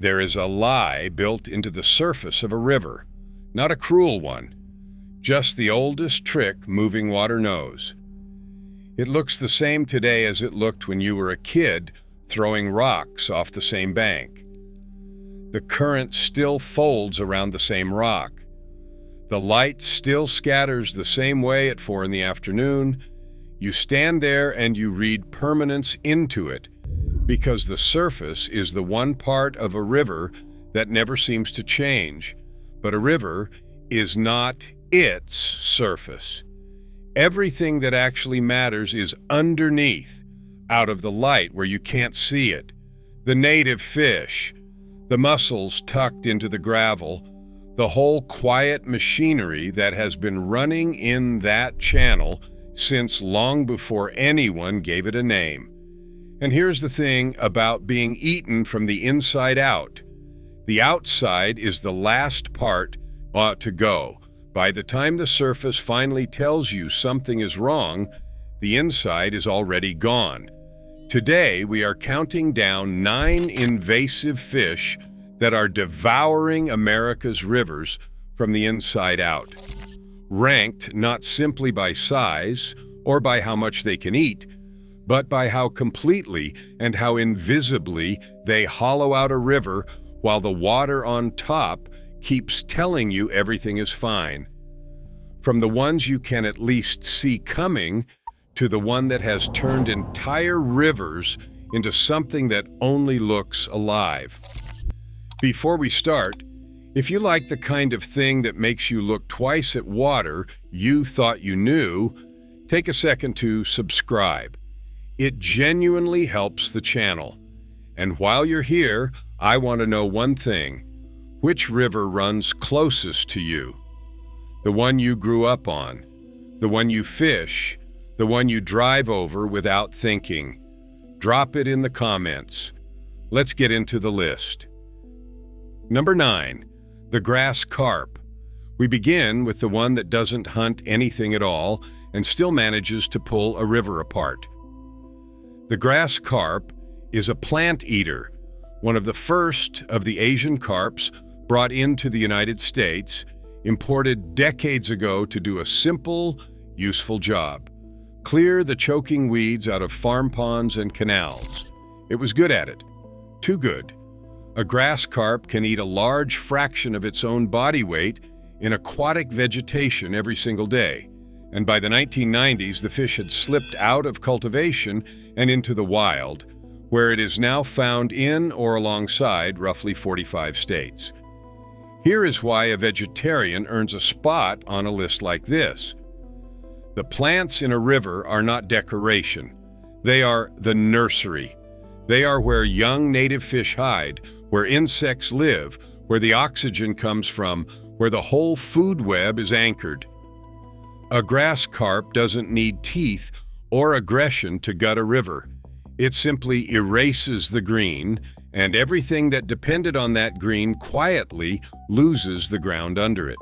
There is a lie built into the surface of a river, not a cruel one, just the oldest trick moving water knows. It looks the same today as it looked when you were a kid throwing rocks off the same bank. The current still folds around the same rock. The light still scatters the same way at 4 in the afternoon. You stand there and you read permanence into it, because the surface is the one part of a river that never seems to change. But a river is not its surface. Everything that actually matters is underneath, out of the light where you can't see it. The native fish, the mussels tucked into the gravel, the whole quiet machinery that has been running in that channel since long before anyone gave it a name. And here's the thing about being eaten from the inside out. The outside is the last part to go. By the time the surface finally tells you something is wrong, the inside is already gone. Today, we are counting down 9 invasive fish that are devouring America's rivers from the inside out. Ranked not simply by size or by how much they can eat, but by how completely and how invisibly they hollow out a river while the water on top keeps telling you everything is fine. From the ones you can at least see coming to the one that has turned entire rivers into something that only looks alive. Before we start, if you like the kind of thing that makes you look twice at water you thought you knew, take a second to subscribe. It genuinely helps the channel. And while you're here, I want to know one thing. Which river runs closest to you? The one you grew up on, the one you fish, the one you drive over without thinking. Drop it in the comments. Let's get into the list. Number 9, the grass carp. We begin with the one that doesn't hunt anything at all and still manages to pull a river apart. The grass carp is a plant eater, one of the first of the Asian carps brought into the United States, imported decades ago to do a simple, useful job: clear the choking weeds out of farm ponds and canals. It was good at it. Too good. A grass carp can eat a large fraction of its own body weight in aquatic vegetation every single day, and by the 1990s the fish had slipped out of cultivation and into the wild, where it is now found in or alongside roughly 45 states. Here is why a vegetarian earns a spot on a list like this. The plants in a river are not decoration. They are the nursery. They are where young native fish hide, where insects live, where the oxygen comes from, where the whole food web is anchored. A grass carp doesn't need teeth or aggression to gut a river. It simply erases the green, and everything that depended on that green quietly loses the ground under it.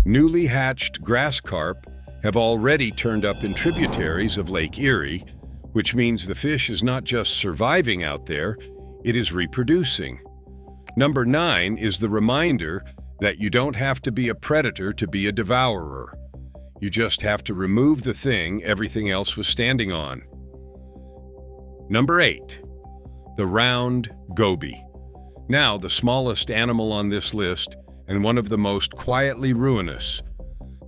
Newly hatched grass carp have already turned up in tributaries of Lake Erie, which means the fish is not just surviving out there, it is reproducing. Number 9 is the reminder that you don't have to be a predator to be a devourer. You just have to remove the thing everything else was standing on. Number 8. The round goby. Now the smallest animal on this list and one of the most quietly ruinous.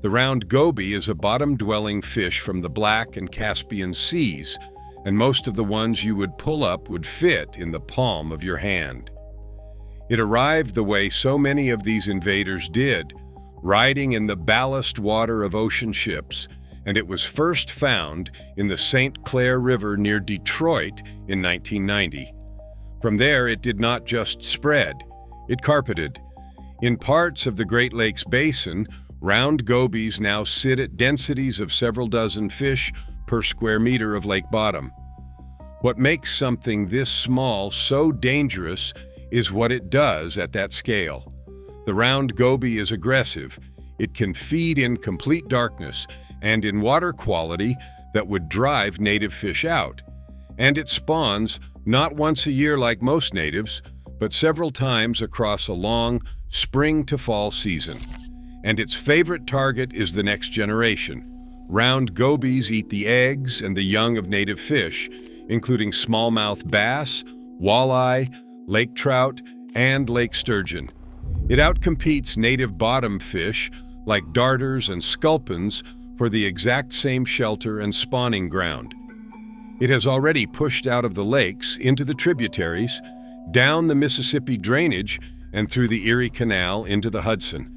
The round goby is a bottom-dwelling fish from the Black and Caspian Seas, and most of the ones you would pull up would fit in the palm of your hand. It arrived the way so many of these invaders did, riding in the ballast water of ocean ships, and it was first found in the St. Clair River near Detroit in 1990. From there, it did not just spread, it carpeted. In parts of the Great Lakes Basin, round gobies now sit at densities of several dozen fish per square meter of lake bottom. What makes something this small so dangerous is what it does at that scale. The round goby is aggressive. It can feed in complete darkness and in water quality that would drive native fish out. And it spawns not once a year like most natives, but several times across a long spring to fall season. And its favorite target is the next generation. Round gobies eat the eggs and the young of native fish, including smallmouth bass, walleye, lake trout, and lake sturgeon. It outcompetes native bottom fish like darters and sculpins for the exact same shelter and spawning ground. It has already pushed out of the lakes into the tributaries, down the Mississippi drainage, and through the Erie Canal into the Hudson.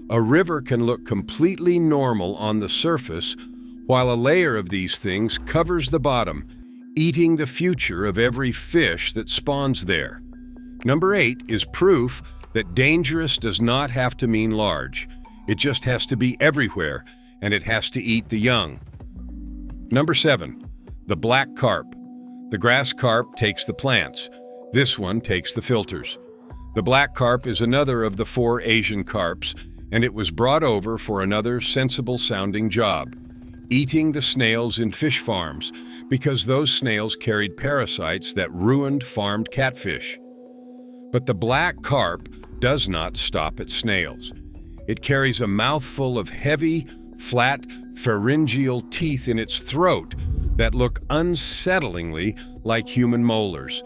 A river can look completely normal on the surface, while a layer of these things covers the bottom, eating the future of every fish that spawns there. Number 8 is proof that dangerous does not have to mean large. It just has to be everywhere, and it has to eat the young. Number 7, the black carp. The grass carp takes the plants. This one takes the filters. The black carp is another of the 4 Asian carps, and it was brought over for another sensible-sounding job, eating the snails in fish farms, because those snails carried parasites that ruined farmed catfish. But the black carp does not stop at snails. It carries a mouthful of heavy, flat, pharyngeal teeth in its throat that look unsettlingly like human molars,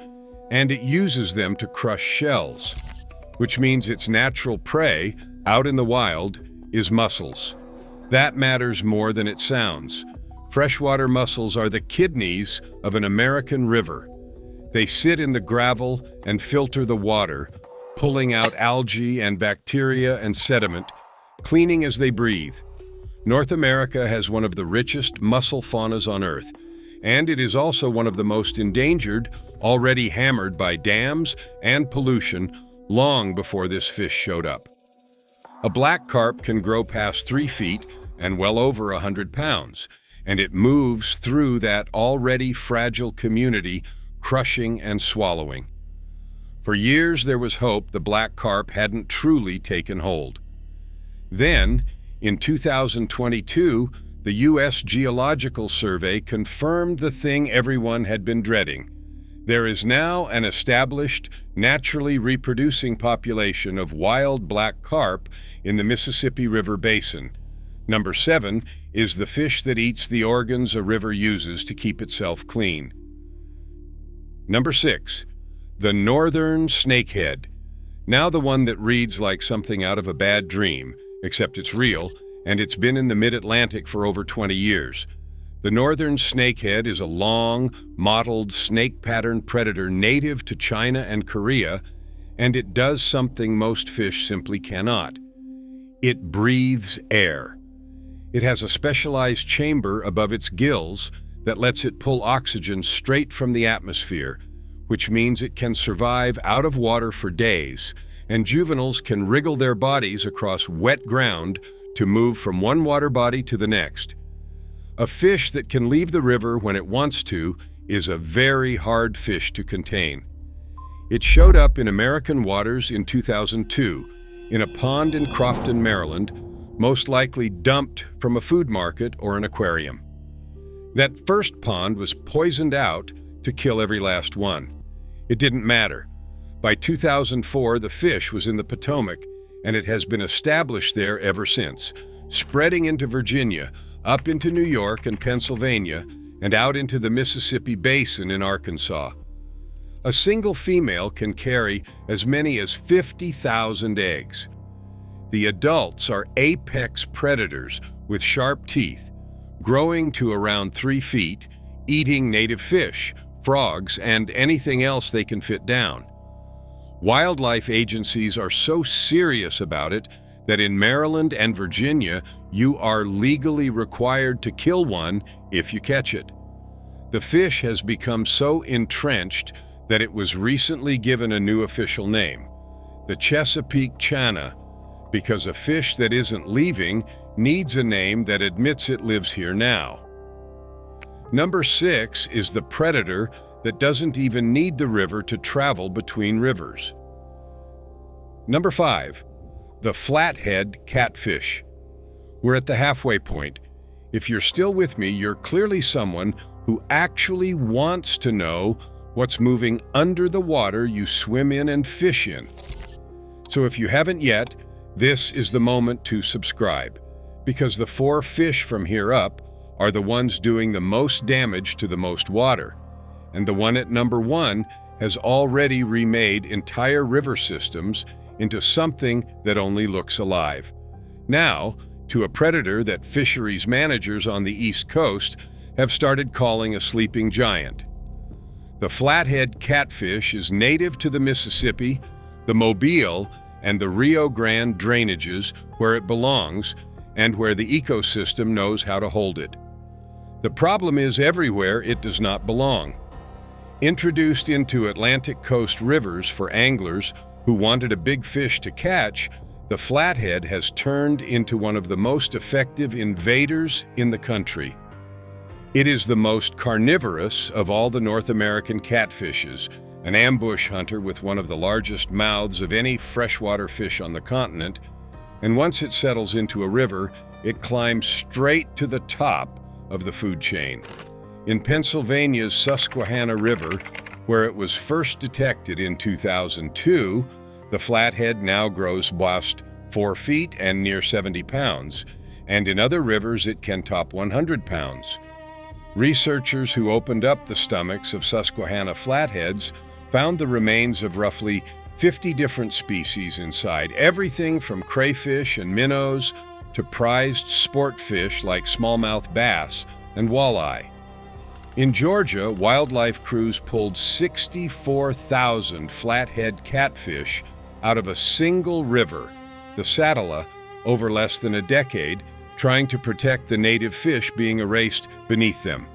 and it uses them to crush shells, which means its natural prey, out in the wild, is mussels. That matters more than it sounds. Freshwater mussels are the kidneys of an American river. They sit in the gravel and filter the water, pulling out algae and bacteria and sediment, cleaning as they breathe. North America has one of the richest mussel faunas on Earth, and it is also one of the most endangered, already hammered by dams and pollution long before this fish showed up. A black carp can grow past 3 feet and well over 100 pounds, and it moves through that already fragile community, crushing and swallowing. For years there was hope the black carp hadn't truly taken hold. Then, in 2022, the U.S. Geological Survey confirmed the thing everyone had been dreading. There is now an established, naturally reproducing population of wild black carp in the Mississippi River Basin. Number 7 is the fish that eats the organs a river uses to keep itself clean. Number 6, the northern snakehead. Now the one that reads like something out of a bad dream, except it's real, and it's been in the mid-Atlantic for over 20 years. The northern snakehead is a long, mottled, snake-patterned predator native to China and Korea, and it does something most fish simply cannot. It breathes air. It has a specialized chamber above its gills that lets it pull oxygen straight from the atmosphere, which means it can survive out of water for days, and juveniles can wriggle their bodies across wet ground to move from one water body to the next. A fish that can leave the river when it wants to is a very hard fish to contain. It showed up in American waters in 2002, in a pond in Crofton, Maryland, most likely dumped from a food market or an aquarium. That first pond was poisoned out to kill every last one. It didn't matter. By 2004, the fish was in the Potomac, and it has been established there ever since, spreading into Virginia, up into New York and Pennsylvania, and out into the Mississippi Basin in Arkansas. A single female can carry as many as 50,000 eggs. The adults are apex predators with sharp teeth, growing to around 3 feet, eating native fish, frogs, and anything else they can fit down. Wildlife agencies are so serious about it that in Maryland and Virginia, you are legally required to kill one if you catch it. The fish has become so entrenched that it was recently given a new official name, the Chesapeake Channa, because a fish that isn't leaving needs a name that admits it lives here now. Number 6 is the predator that doesn't even need the river to travel between rivers. Number 5, the flathead catfish. We're at the halfway point. If you're still with me, you're clearly someone who actually wants to know What's moving under the water you swim in and fish in. So if you haven't yet, this is the moment to subscribe, because the 4 fish from here up are the ones doing the most damage to the most water, and the one at number 1 has already remade entire river systems into something that only looks alive. Now, to a predator that fisheries managers on the East Coast have started calling a sleeping giant. The flathead catfish is native to the Mississippi, the Mobile, and the Rio Grande drainages where it belongs and where the ecosystem knows how to hold it. The problem is everywhere it does not belong. Introduced into Atlantic coast rivers for anglers who wanted a big fish to catch, the flathead has turned into one of the most effective invaders in the country. It is the most carnivorous of all the North American catfishes, an ambush hunter with one of the largest mouths of any freshwater fish on the continent, and once it settles into a river, it climbs straight to the top of the food chain. In Pennsylvania's Susquehanna River, where it was first detected in 2002, the flathead now grows past 4 feet and near 70 pounds, and in other rivers it can top 100 pounds. Researchers who opened up the stomachs of Susquehanna flatheads found the remains of roughly 50 different species inside, everything from crayfish and minnows to prized sport fish like smallmouth bass and walleye. In Georgia, wildlife crews pulled 64,000 flathead catfish out of a single river, the Saddle, over less than a decade, trying to protect the native fish being erased beneath them.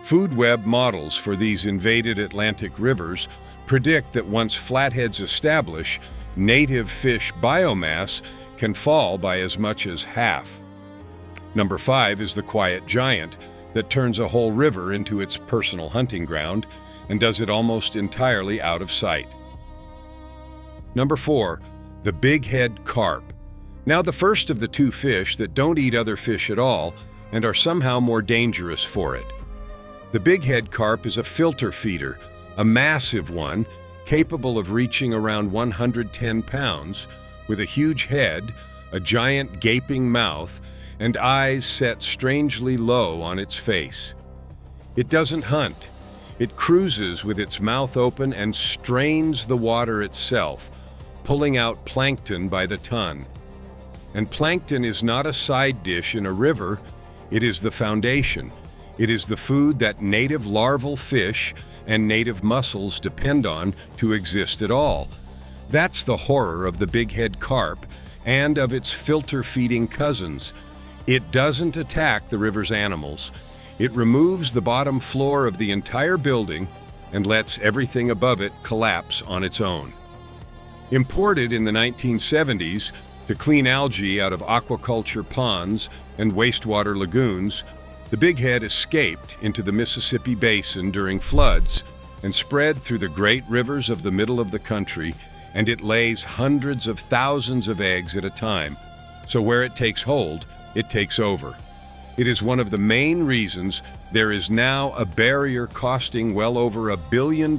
Food web models for these invaded Atlantic rivers predict that once flatheads establish, native fish biomass can fall by as much as half. Number 5 is the quiet giant that turns a whole river into its personal hunting ground and does it almost entirely out of sight. Number 4, the bighead carp. Now the first of the 2 fish that don't eat other fish at all and are somehow more dangerous for it. The bighead carp is a filter feeder, a massive one capable of reaching around 110 pounds, with a huge head, a giant gaping mouth, and eyes set strangely low on its face. It doesn't hunt. It cruises with its mouth open and strains the water itself, pulling out plankton by the ton. And plankton is not a side dish in a river, it is the foundation. It is the food that native larval fish and native mussels depend on to exist at all. That's the horror of the bighead carp and of its filter-feeding cousins. It doesn't attack the river's animals. It removes the bottom floor of the entire building and lets everything above it collapse on its own. Imported in the 1970s to clean algae out of aquaculture ponds and wastewater lagoons, the bighead escaped into the Mississippi Basin during floods and spread through the great rivers of the middle of the country, and it lays hundreds of thousands of eggs at a time. So where it takes hold, it takes over. It is one of the main reasons there is now a barrier costing well over $1 billion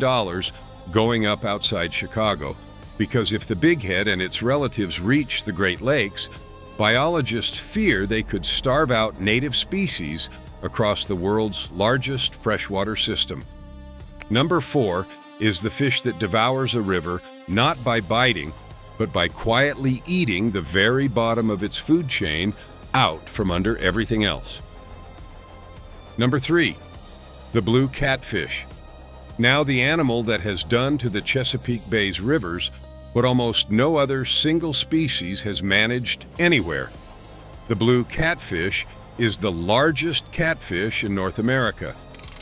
going up outside Chicago, because if the bighead and its relatives reach the Great Lakes, biologists fear they could starve out native species across the world's largest freshwater system. Number 4 is the fish that devours a river not by biting, but by quietly eating the very bottom of its food chain out from under everything else. Number 3, the blue catfish. Now the animal that has done to the Chesapeake Bay's rivers what almost no other single species has managed anywhere. The blue catfish is the largest catfish in North America,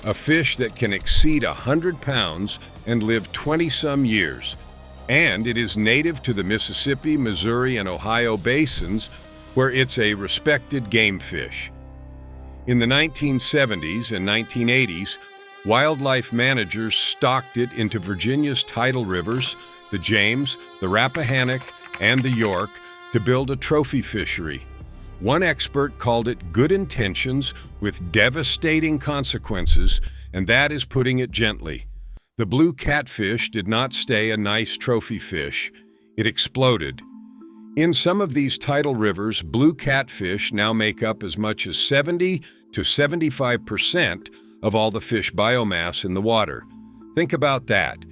a fish that can exceed 100 pounds and live 20-some years. And it is native to the Mississippi, Missouri, and Ohio basins, where it's a respected game fish. In the 1970s and 1980s, wildlife managers stocked it into Virginia's tidal rivers, the James, the Rappahannock, and the York, to build a trophy fishery. One expert called it good intentions with devastating consequences, and that is putting it gently. The blue catfish did not stay a nice trophy fish. It exploded. In some of these tidal rivers, blue catfish now make up as much as 70 to 75% of all the fish biomass in the water. Think about that.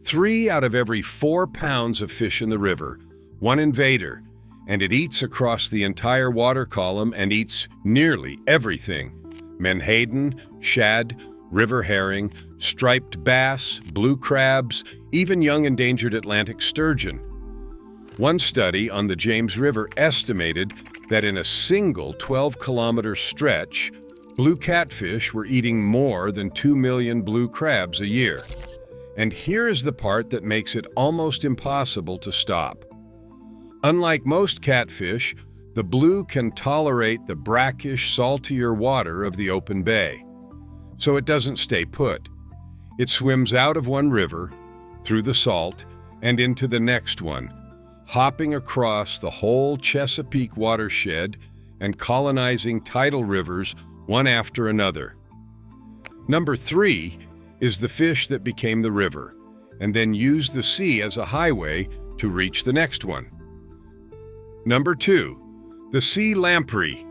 3 out of every 4 pounds of fish in the river, one invader, and it eats across the entire water column and eats nearly everything. Menhaden, shad, river herring, striped bass, blue crabs, even young endangered Atlantic sturgeon. One study on the James River estimated that in a single 12-kilometer stretch, blue catfish were eating more than 2 million blue crabs a year. And here is the part that makes it almost impossible to stop. Unlike most catfish, the blue can tolerate the brackish, saltier water of the open bay. So it doesn't stay put. It swims out of one river, through the salt, and into the next one, hopping across the whole Chesapeake watershed and colonizing tidal rivers one after another. Number 3 is the fish that became the river, and then used the sea as a highway to reach the next one. Number 2, the sea lamprey.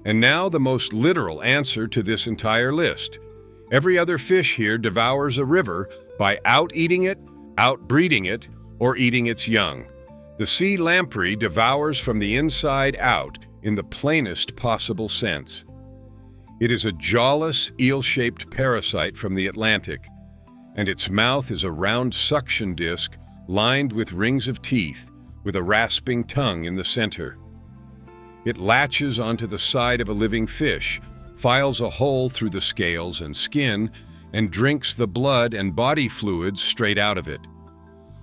And now the most literal answer to this entire list. Every other fish here devours a river by out-eating it, out-breeding it, or eating its young. The sea lamprey devours from the inside out in the plainest possible sense. It is a jawless, eel-shaped parasite from the Atlantic, and its mouth is a round suction disc lined with rings of teeth, with a rasping tongue in the center. It latches onto the side of a living fish, files a hole through the scales and skin, and drinks the blood and body fluids straight out of it.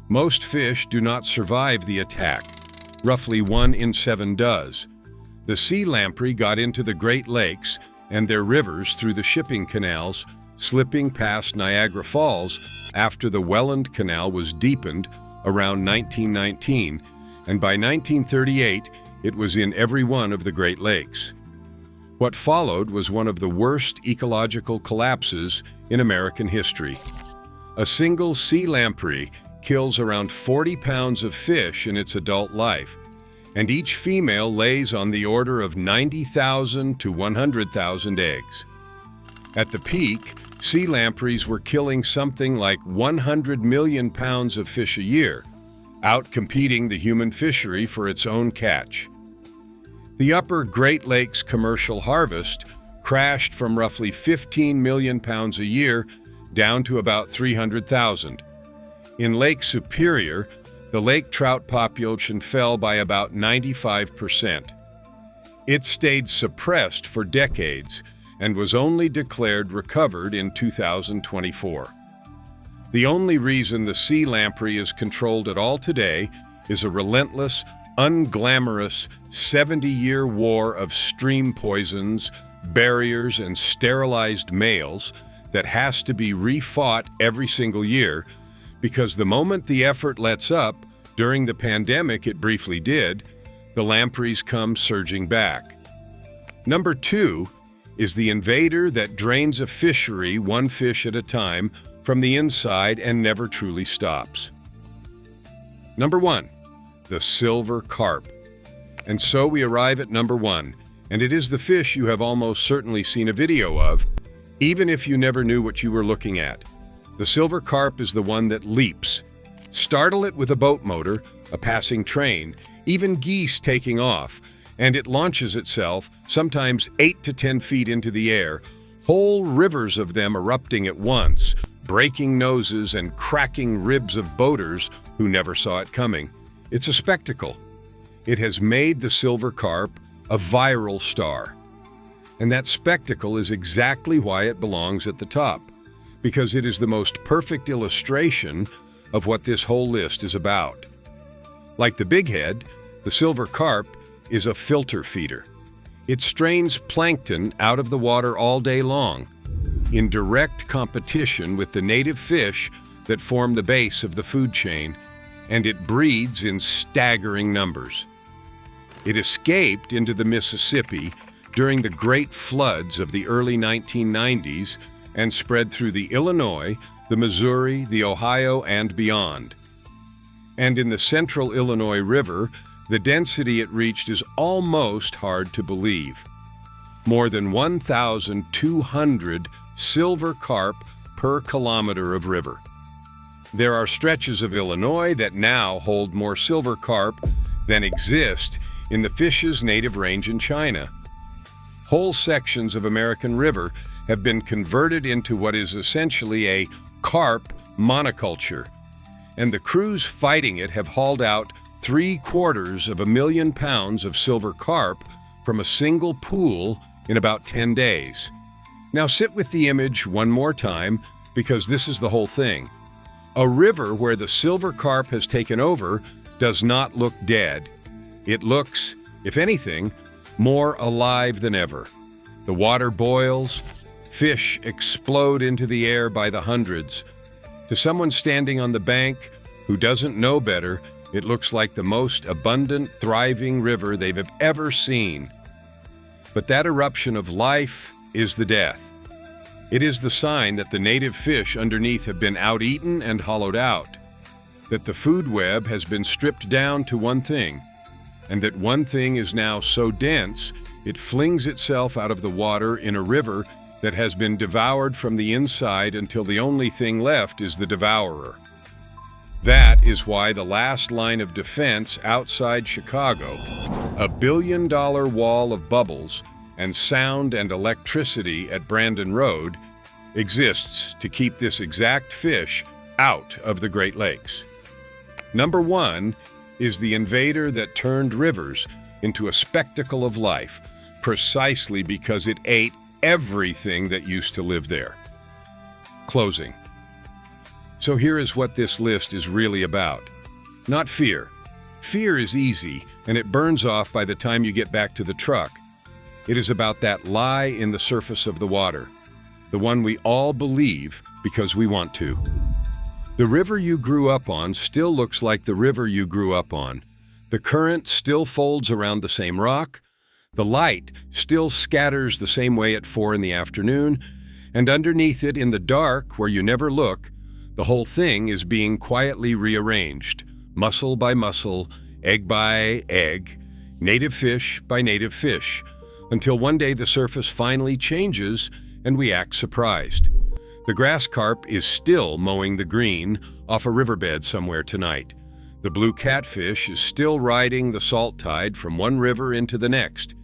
Most fish do not survive the attack. Roughly 1 in 7 does. The sea lamprey got into the Great Lakes and their rivers through the shipping canals, slipping past Niagara Falls after the Welland Canal was deepened around 1919, and by 1938, it was in every one of the Great Lakes. What followed was one of the worst ecological collapses in American history. A single sea lamprey kills around 40 pounds of fish in its adult life, and each female lays on the order of 90,000 to 100,000 eggs. At the peak, sea lampreys were killing something like 100 million pounds of fish a year, outcompeting the human fishery for its own catch. The upper Great Lakes commercial harvest crashed from roughly 15 million pounds a year down to about 300,000. In Lake Superior, the lake trout population fell by about 95%. It stayed suppressed for decades and was only declared recovered in 2024. The only reason the sea lamprey is controlled at all today is a relentless, unglamorous 70-year war of stream poisons, barriers, and sterilized males that has to be refought every single year, because the moment the effort lets up, during the pandemic it briefly did, the lampreys come surging back. Number 2 is the invader that drains a fishery one fish at a time from the inside and never truly stops. Number 1, the silver carp. And so we arrive at number 1, and it is the fish you have almost certainly seen a video of, even if you never knew what you were looking at. The silver carp is the one that leaps. Startle it with a boat motor, a passing train, even geese taking off, and it launches itself, sometimes 8 to 10 feet into the air, whole rivers of them erupting at once, breaking noses and cracking ribs of boaters who never saw it coming. It's a spectacle. It has made the silver carp a viral star. And that spectacle is exactly why it belongs at the top, because it is the most perfect illustration of what this whole list is about. Like the bighead, the silver carp is a filter feeder. It strains plankton out of the water all day long, in direct competition with the native fish that form the base of the food chain, and it breeds in staggering numbers. It escaped into the Mississippi during the great floods of the early 1990s and spread through the Illinois, the Missouri, the Ohio, and beyond. And in the central Illinois River, the density it reached is almost hard to believe. More than 1,200 silver carp per kilometer of river. There are stretches of Illinois that now hold more silver carp than exist in the fish's native range in China. Whole sections of American river have been converted into what is essentially a carp monoculture, and the crews fighting it have hauled out 750,000 pounds of silver carp from a single pool in about 10 days. Now sit with the image one more time, because this is the whole thing. A river where the silver carp has taken over does not look dead. It looks, if anything, more alive than ever. The water boils, fish explode into the air by the hundreds. To someone standing on the bank who doesn't know better, it looks like the most abundant, thriving river they've ever seen. But that eruption of life is the death. It is the sign that the native fish underneath have been out-eaten and hollowed out, that the food web has been stripped down to one thing, and that one thing is now so dense it flings itself out of the water in a river that has been devoured from the inside until the only thing left is the devourer. That is why the last line of defense outside Chicago, a billion-dollar wall of bubbles and sound and electricity at Brandon Road, exists to keep this exact fish out of the Great Lakes. Number one is the invader that turned rivers into a spectacle of life, precisely because it ate everything that used to live there. Closing. So here is what this list is really about. Not fear. Fear is easy, and it burns off by the time you get back to the truck. It is about that lie in the surface of the water, the one we all believe because we want to. The river you grew up on still looks like the river you grew up on. The current still folds around the same rock. The light still scatters the same way at 4 in the afternoon, and underneath it in the dark where you never look, the whole thing is being quietly rearranged, mussel by mussel, egg by egg, native fish by native fish, until one day the surface finally changes and we act surprised. The grass carp is still mowing the green off a riverbed somewhere tonight. The blue catfish is still riding the salt tide from one river into the next.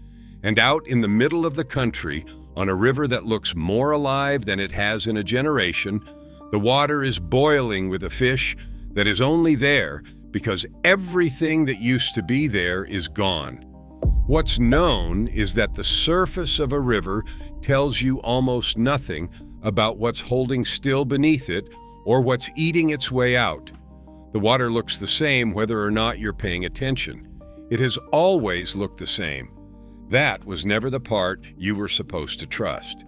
And out in the middle of the country, on a river that looks more alive than it has in a generation, the water is boiling with a fish that is only there because everything that used to be there is gone. What's known is that the surface of a river tells you almost nothing about what's holding still beneath it or what's eating its way out. The water looks the same whether or not you're paying attention. It has always looked the same. That was never the part you were supposed to trust.